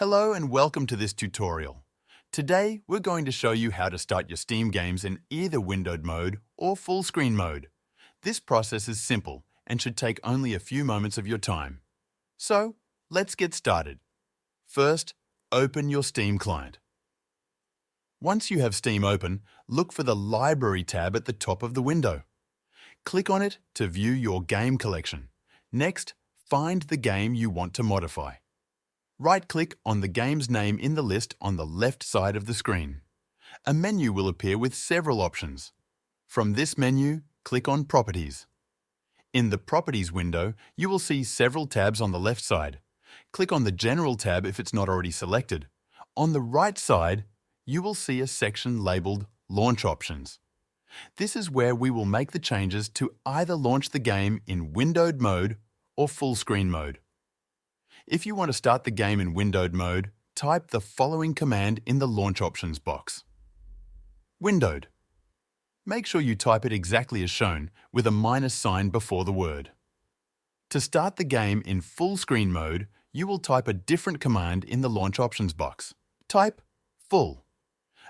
Hello and welcome to this tutorial. Today, we're going to show you how to start your Steam games in either windowed mode or full screen mode. This process is simple and should take only a few moments of your time. So, let's get started. First, open your Steam client. Once you have Steam open, look for the Library tab at the top of the window. Click on it to view your game collection. Next, find the game you want to modify. Right-click on the game's name in the list on the left side of the screen. A menu will appear with several options. From this menu, click on Properties. In the Properties window, you will see several tabs on the left side. Click on the General tab if it's not already selected. On the right side, you will see a section labeled Launch Options. This is where we will make the changes to either launch the game in windowed mode or full screen mode. If you want to start the game in windowed mode, type the following command in the Launch Options box. Windowed. Make sure you type it exactly as shown, with a minus sign before the word. To start the game in full screen mode, you will type a different command in the Launch Options box. Type Full.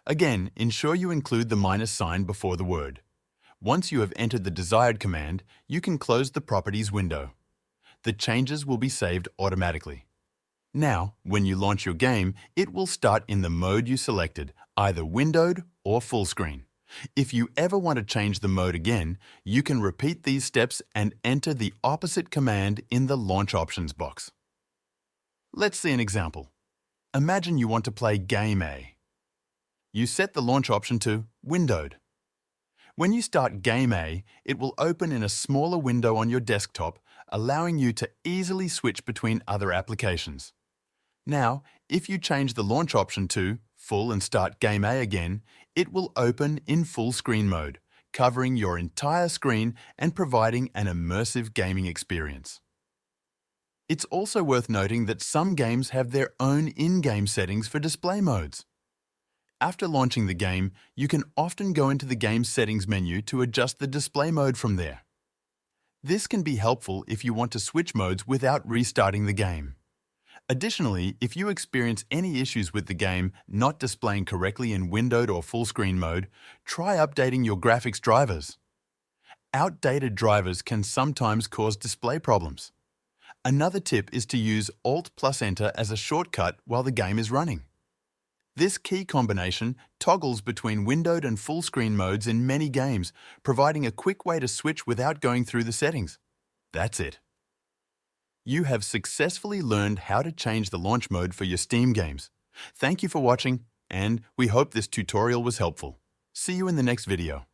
Again, ensure you include the minus sign before the word. Once you have entered the desired command, you can close the Properties window. The changes will be saved automatically. Now, when you launch your game, it will start in the mode you selected, either windowed or full screen. If you ever want to change the mode again, you can repeat these steps and enter the opposite command in the Launch Options box. Let's see an example. Imagine you want to play Game A. You set the launch option to Windowed. When you start Game A, it will open in a smaller window on your desktop, allowing you to easily switch between other applications. Now, if you change the launch option to Full and start Game A again, it will open in full screen mode, covering your entire screen and providing an immersive gaming experience. It's also worth noting that some games have their own in-game settings for display modes. After launching the game, you can often go into the game settings menu to adjust the display mode from there. This can be helpful if you want to switch modes without restarting the game. Additionally, if you experience any issues with the game not displaying correctly in windowed or full screen mode, try updating your graphics drivers. Outdated drivers can sometimes cause display problems. Another tip is to use Alt plus Enter as a shortcut while the game is running. This key combination toggles between windowed and full screen modes in many games, providing a quick way to switch without going through the settings. That's it. You have successfully learned how to change the launch mode for your Steam games. Thank you for watching, and we hope this tutorial was helpful. See you in the next video.